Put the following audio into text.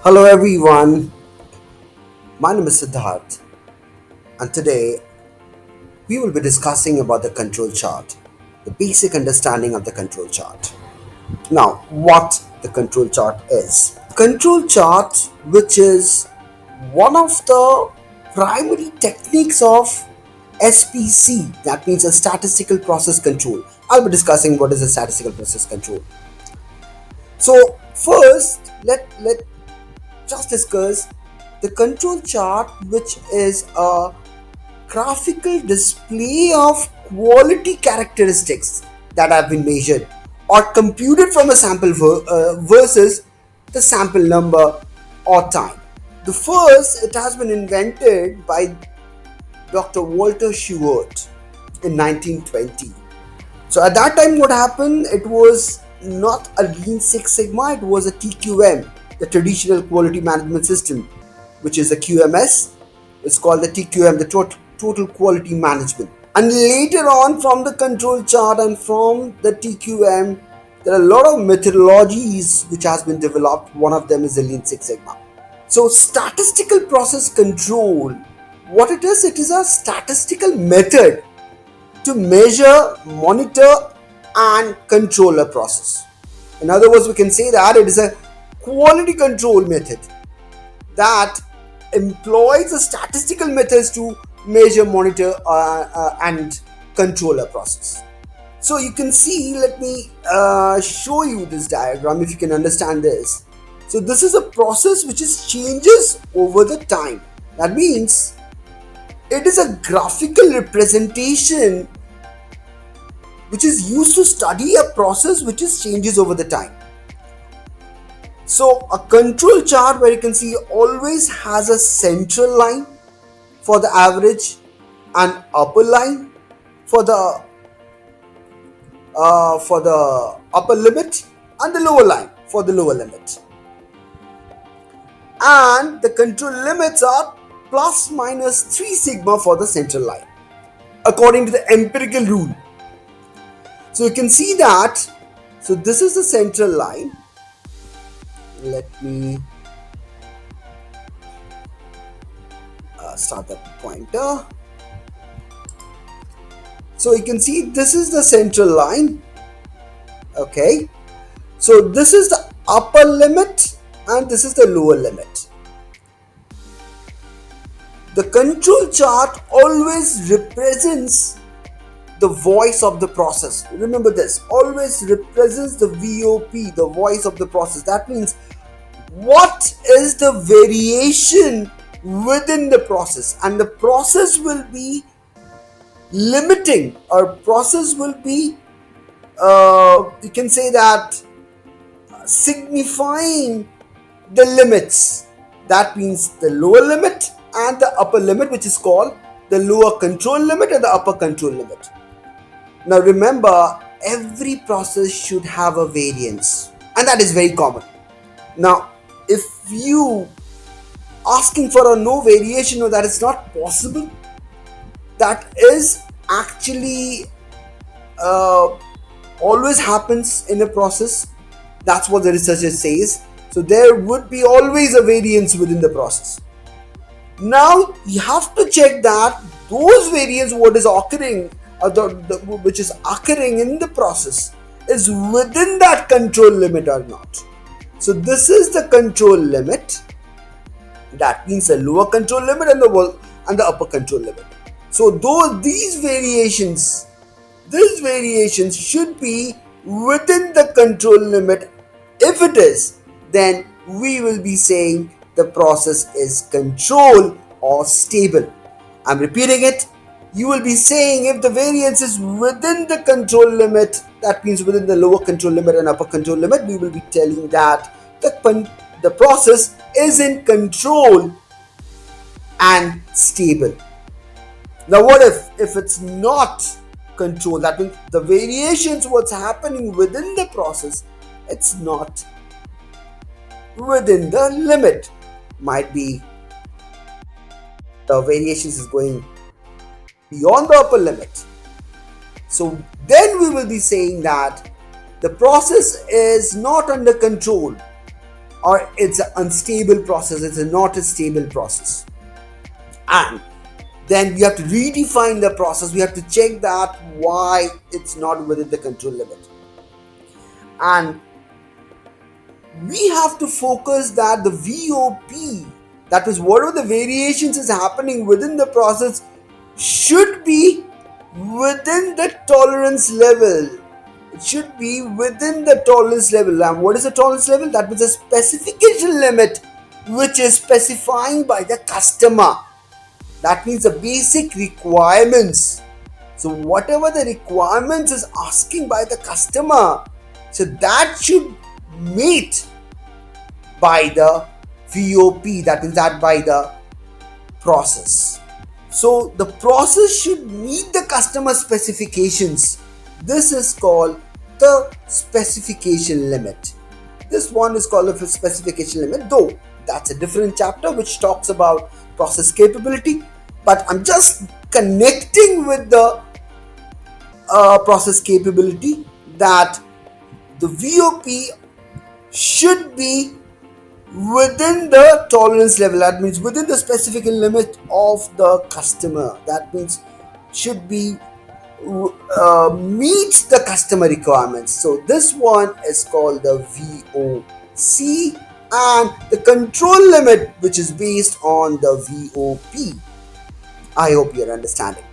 Hello everyone, my name is Siddharth and today we will be discussing about the control chart, the basic understanding of the control chart. Now, what the control chart is. Control chart, which is one of the primary techniques of SPC, that means a statistical process control. I'll be discussing what is a statistical process control. So first, let just discuss the control chart, which is a graphical display of quality characteristics that have been measured or computed from a sample versus the sample number or time. The first, it has been invented by Dr. Walter Shewhart in 1920. So at that time, what happened? It was not a Lean Six Sigma, it was a TQM, the traditional quality management system, which is a QMS. It's called the TQM, the total quality management. And later on, from the control chart and from the TQM, there are a lot of methodologies which has been developed. One of them is the Lean Six Sigma. So statistical process control, what it is a statistical method to measure, monitor, and control a process. In other words, we can say that it is a quality control method that employs the statistical methods to measure, monitor, and control a process. So you can see, let me show you this diagram if you can understand this. So this is a process which is changes over the time. That means it is a graphical representation which is used to study a process which is changes over the time. So a control chart, where you can see, always has a central line for the average, an upper line for the upper limit, and the lower line for the lower limit. And the control limits are plus minus 3 sigma for the central line, according to the empirical rule. So you can see that. So this is the central line. Let me start the pointer. So you can see this is the central line. Okay. So this is the upper limit and this is the lower limit. The control chart always represents the voice of the process. Remember this, always represents the VOP, the voice of the process. That means what is the variation within the process, and the process will be limiting, or process will be you can say that signifying the limits. That means the lower limit and the upper limit, which is called the lower control limit and the upper control limit. Now remember, every process should have a variance, and that is very common. Now if you asking for a no variation, or that is not possible, that is actually always happens in a process. That's what the researcher says. So there would be always a variance within the process. Now you have to check that those variance what is occurring, which is occurring in the process, is within that control limit or not. So this is the control limit. That means the lower control limit and the upper control limit. So these variations should be within the control limit. If it is, then we will be saying the process is controlled or stable. I'm repeating it. You will be saying if the variance is within the control limit, that means within the lower control limit and upper control limit, we will be telling that the process is in control and stable. Now what if it's not control? That means the variations what's happening within the process, it's not within the limit. Might be the variations is going beyond the upper limit. So then we will be saying that the process is not under control, or it's an unstable process, it's not a stable process. And then we have to redefine the process, we have to check that why it's not within the control limit. And we have to focus that the VOP, that is whatever the variations is happening within the process, should be within the tolerance level. It should be within the tolerance level. And what is the tolerance level? That means a specification limit which is specifying by the customer. That means the basic requirements. So whatever the requirements is asking by the customer, so that should meet by the VOP, that means that by the process. So the process should meet the customer specifications. This is called the specification limit. This one is called a specification limit, though that's a different chapter which talks about process capability. But I'm just connecting with the process capability, that the VOP should be within the tolerance level. That means within the specific limit of the customer. That means should be meets the customer requirements. So this one is called the VOC, and the control limit which is based on the VOP. I hope you're understanding.